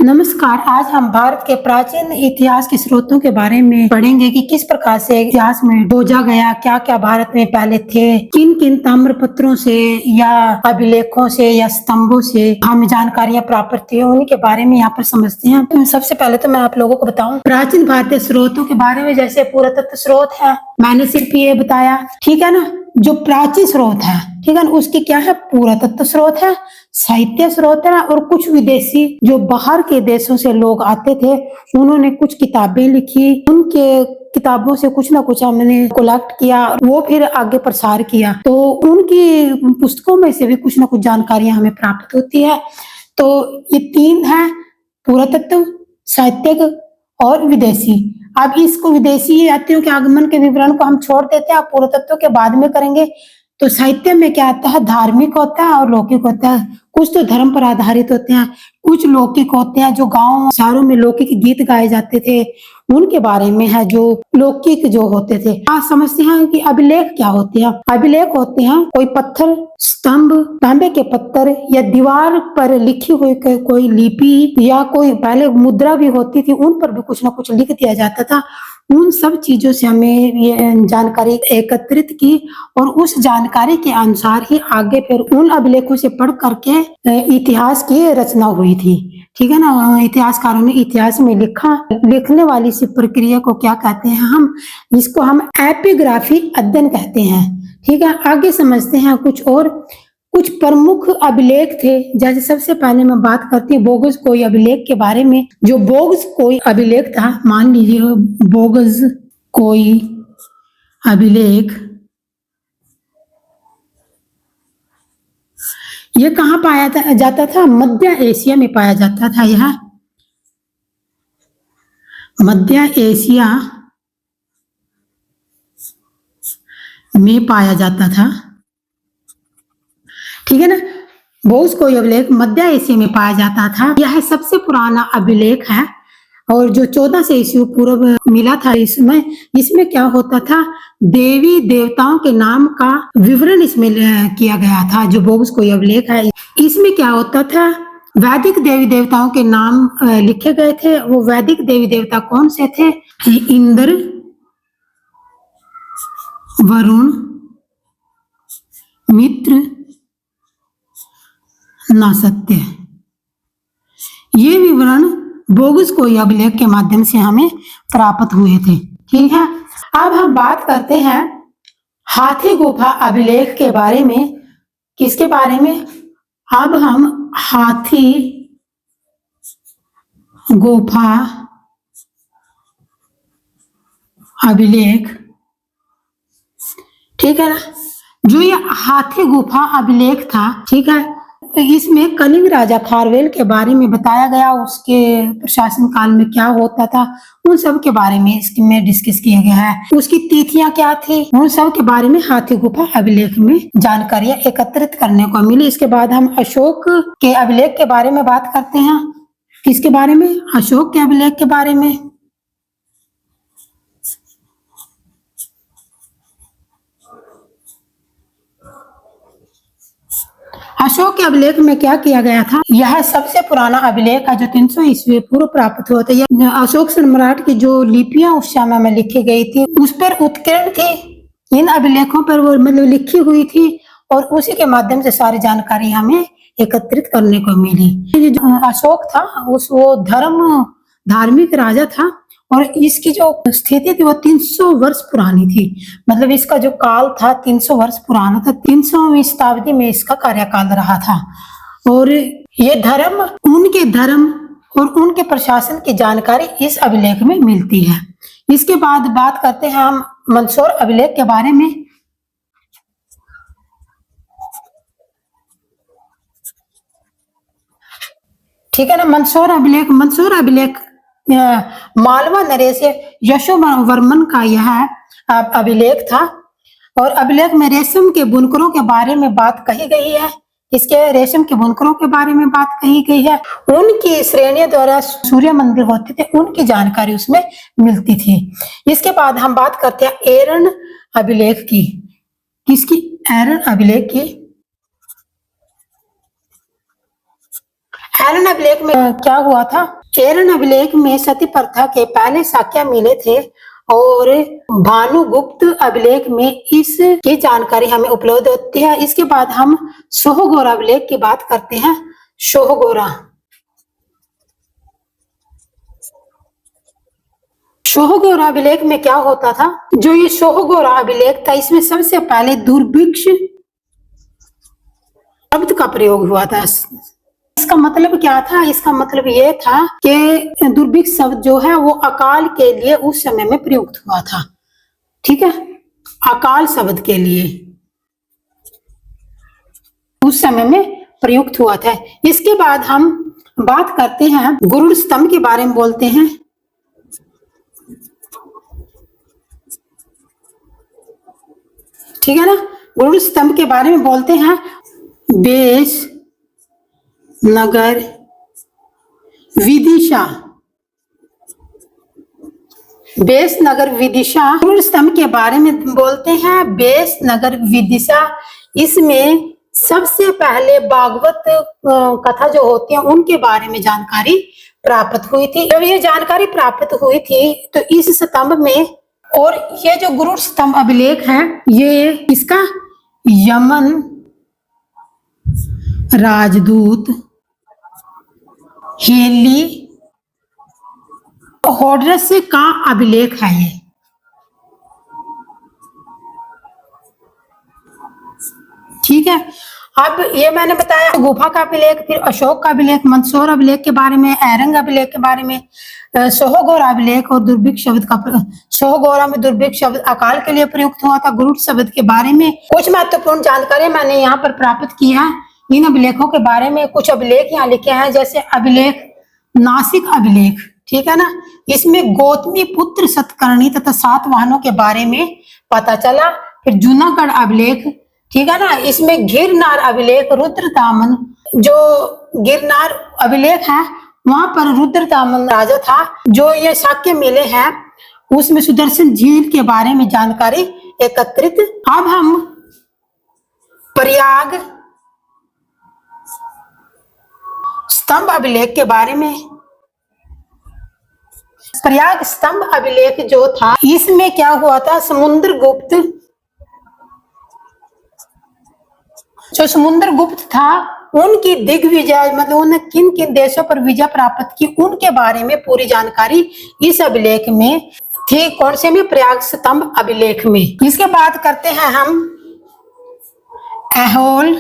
नमस्कार। आज हम भारत के प्राचीन इतिहास के स्रोतों के बारे में पढ़ेंगे कि किस प्रकार से इतिहास में खोजा गया, क्या-क्या भारत में पहले थे, किन-किन ताम्रपत्रों से या अभिलेखों से या स्तंभों से हमें जानकारियां प्राप्त हुई, उन्हीं के बारे में यहाँ पर समझते हैं। तो सबसे पहले तो मैं आप लोगों को बताऊं प्राचीन भारतीय स्रोतों के बारे में। जैसे पुरातत्व स्रोत है, मैंने सिर्फ ये बताया, ठीक है ना। जो प्राचीन स्रोत है, ठीक है ना, उसकी क्या है, पुरातत्व स्रोत है, साहित्य स्रोत है, और कुछ विदेशी जो बाहर के देशों से लोग आते थे, उन्होंने कुछ किताबें लिखी, उनके किताबों से कुछ ना कुछ हमने कलेक्ट किया, वो फिर आगे प्रसार किया, तो उनकी पुस्तकों में से भी कुछ ना कुछ जानकारियां हमें प्राप्त होती है। तो ये तीन है, पुरातत्व, साहित्यिक और विदेशी। अब इसको विदेशी यात्रियों के आगमन के विवरण को हम छोड़ देते हैं, पुरातत्व के बाद में करेंगे। तो साहित्य में क्या आता है, धार्मिक होता है और लौकिक होता है। कुछ तो धर्म पर आधारित होते हैं, कुछ लौकिक होते हैं, जो गांव शहरों में लौकिक गीत गाए जाते थे, उनके बारे में है जो लौकिक जो होते थे। आज समझते हैं कि अभिलेख क्या होते हैं। अभिलेख होते हैं कोई पत्थर, स्तंभ, तांबे के पत्थर या दीवार पर लिखी हुई कोई लिपि, या कोई पहले मुद्रा भी होती थी, उन पर भी कुछ ना कुछ लिख दिया जाता था। उन सब चीजों से हमें ये जानकारी एकत्रित की, और उस जानकारी के अनुसार ही आगे फिर उन अभिलेखों से पढ़ करके इतिहास की रचना हुई थी, ठीक है ना। इतिहासकारों ने इतिहास में लिखा। लिखने वाली इस प्रक्रिया को क्या कहते हैं हम, इसको हम एपिग्राफी अध्ययन कहते हैं, ठीक है। आगे समझते हैं कुछ प्रमुख अभिलेख थे। जैसे सबसे पहले मैं बात करती हूँ बोगस कोई अभिलेख के बारे में। जो बोगस कोई अभिलेख था, मान लीजिए बोगस कोई अभिलेख, ये कहाँ पाया जाता था, मध्य एशिया में पाया जाता था। यह मध्य एशिया में पाया जाता था, ठीक है ना। बोगस कोई अभिलेख मध्य एशिया में पाया जाता था। यह सबसे पुराना अभिलेख है, और जो 14 से ईस्वी पूर्व मिला था इसमें क्या होता था, देवी देवताओं के नाम का विवरण इसमें किया गया था। जो बोगस कोई अभिलेख है, इसमें क्या होता था, वैदिक देवी देवताओं के नाम लिखे गए थे। वो वैदिक देवी देवता कौन से थे, इंद्र, वरुण, मित्र, नासत्य। ये विवरण बोगस कोई अभिलेख के माध्यम से हमें प्राप्त हुए थे, ठीक है। अब हम बात करते हैं हाथी गुफा अभिलेख के बारे में। किसके बारे में, अब हम हाथी गुफा अभिलेख, ठीक है ना। जो ये हाथी गुफा अभिलेख था, ठीक है, इसमें कलिंग राजा खारवेल के बारे में बताया गया, उसके प्रशासन काल में क्या होता था, उन सब के बारे में इसमें डिस्कस किया गया है। उसकी तिथियां क्या थी, उन सब के बारे में हाथी गुफा अभिलेख में जानकारियां एकत्रित करने को मिली। इसके बाद हम अशोक के अभिलेख के बारे में बात करते हैं। किसके बारे में, अशोक के अभिलेख के बारे में। अशोक के अभिलेख में क्या किया गया था, यह सबसे पुराना अभिलेख है जो 300 ईस्वी पूर्व प्राप्त हुआ था। यह अशोक सम्राट की जो लिपियां उस समय में लिखी गई थी, उस पर उत्कीर्ण थी। इन अभिलेखों पर वो मतलब लिखी हुई थी, और उसी के माध्यम से सारी जानकारी हमें एकत्रित करने को मिली। ये जो अशोक था, वो धार्मिक राजा था, और इसकी जो स्थिति थी वो 300 वर्ष पुरानी थी। मतलब इसका जो काल था 300 वर्ष पुराना था। 300वीं शताब्दी में इसका कार्यकाल रहा था, और ये धर्म और उनके प्रशासन की जानकारी इस अभिलेख में मिलती है। इसके बाद बात करते हैं हम मंदसौर अभिलेख के बारे में। ठीक है ना। मंदसौर अभिलेख मालवा नरेश यशोवर्मन का यह अभिलेख था, और अभिलेख में रेशम के बुनकरों के बारे में बात कही गई है। इसके रेशम के बुनकरों के बारे में बात कही गई है। उनकी श्रेणियों द्वारा सूर्य मंदिर होते थे, उनकी जानकारी उसमें मिलती थी। इसके बाद हम बात करते हैं एरन अभिलेख की। किसकी, एरन अभिलेख की। हेलन अभिलेख में क्या हुआ था? हेलन अभिलेख में सती प्रथा के पहले साक्ष्य मिले थे और भानुगुप्त अभिलेख में इसकी जानकारी हमें उपलब्ध होती है। इसके बाद हम सोहगोरा अभिलेख की बात करते हैं। सोहगोरा अभिलेख में क्या होता था? जो ये सोहगोरा अभिलेख था, इसमें सबसे पहले दुर्भिक्ष शब्द का प्रयोग हुआ था। इसका मतलब क्या था? इसका मतलब ये था कि दुर्भिक्ष शब्द जो है वो अकाल के लिए उस समय में प्रयुक्त हुआ था। ठीक है, अकाल शब्द के लिए उस समय में प्रयुक्त हुआ था। इसके बाद हम बात करते हैं गरुड़ स्तंभ के बारे में बोलते हैं। ठीक है ना, गरुड़ स्तंभ के बारे में बोलते हैं। बेस नगर विदिशा, बेस नगर विदिशा गरुड़ स्तंभ के बारे में बोलते हैं। बेस नगर विदिशा, इसमें सबसे पहले भागवत कथा जो होती है उनके बारे में जानकारी प्राप्त हुई थी। जब ये जानकारी प्राप्त हुई थी तो इस स्तंभ में, और ये जो गरुड़ स्तंभ अभिलेख है ये इसका यमन राजदूत हेनली होडरस का अभिलेख है। ये ठीक है। अब ये मैंने बताया गुफा का अभिलेख, फिर अशोक का अभिलेख, मंदसौर अभिलेख के बारे में, ऐरंग अभिलेख के बारे में, सोहगोरा अभिलेख और दुर्भिक्ष शब्द का, सोहगोरा में दुर्भिक्ष शब्द अकाल के लिए प्रयुक्त हुआ था। गरुड़ शब्द के बारे में कुछ महत्वपूर्ण जानकारी मैंने यहाँ पर प्राप्त की है। इन अभिलेखों के बारे में कुछ अभिलेख यहाँ लिखे हैं, जैसे अभिलेख नासिक अभिलेख, ठीक है ना, इसमें गौतमी पुत्र सतकर्णी तथा 7 वाहनों के बारे में पता चला। फिर जूनागढ़ अभिलेख, ठीक है ना, इसमें गिरनार अभिलेख, रुद्रतामन, जो गिरनार अभिलेख है वहां पर रुद्रतामन राजा था। जो ये साक्ष्य मिले हैं उसमें सुदर्शन झील के बारे में जानकारी एकत्रित। अब हम प्रयाग स्तंभ अभिलेख के बारे में, प्रयाग स्तंभ अभिलेख जो था इसमें क्या हुआ था? समुद्रगुप्त, जो समुद्रगुप्त था उनकी दिग्विजय, मतलब उन्होंने किन किन देशों पर विजय प्राप्त की उनके बारे में पूरी जानकारी इस अभिलेख में थी। कौन से में? प्रयाग स्तंभ अभिलेख में। इसके बाद करते हैं हम ऐहोल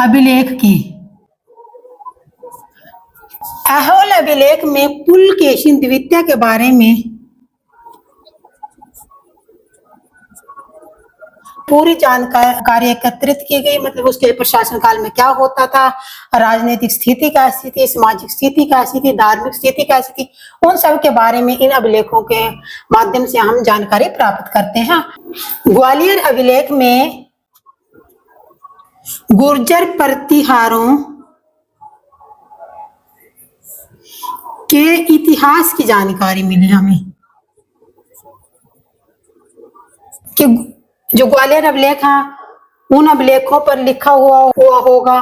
अभिलेख की। ऐहोल अभिलेख में पुलकेशिन द्वितीय के बारे में पूरी जानकारी एकत्रित की गई, मतलब उसके प्रशासन काल में क्या होता था, राजनीतिक स्थिति कैसी थी, सामाजिक स्थिति कैसी थी, धार्मिक स्थिति कैसी थी, उन सब के बारे में इन अभिलेखों के माध्यम से हम जानकारी प्राप्त करते हैं। ग्वालियर अभिलेख में गुर्जर प्रतिहारों के इतिहास की जानकारी मिली हमें, कि जो ग्वालियर अभिलेख है उन अभिलेखों पर लिखा हुआ होगा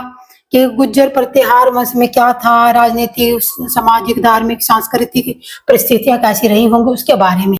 कि गुर्जर प्रतिहार वंश में क्या था, राजनीतिक, सामाजिक, धार्मिक, सांस्कृतिक परिस्थितियां कैसी रही होंगी उसके बारे में।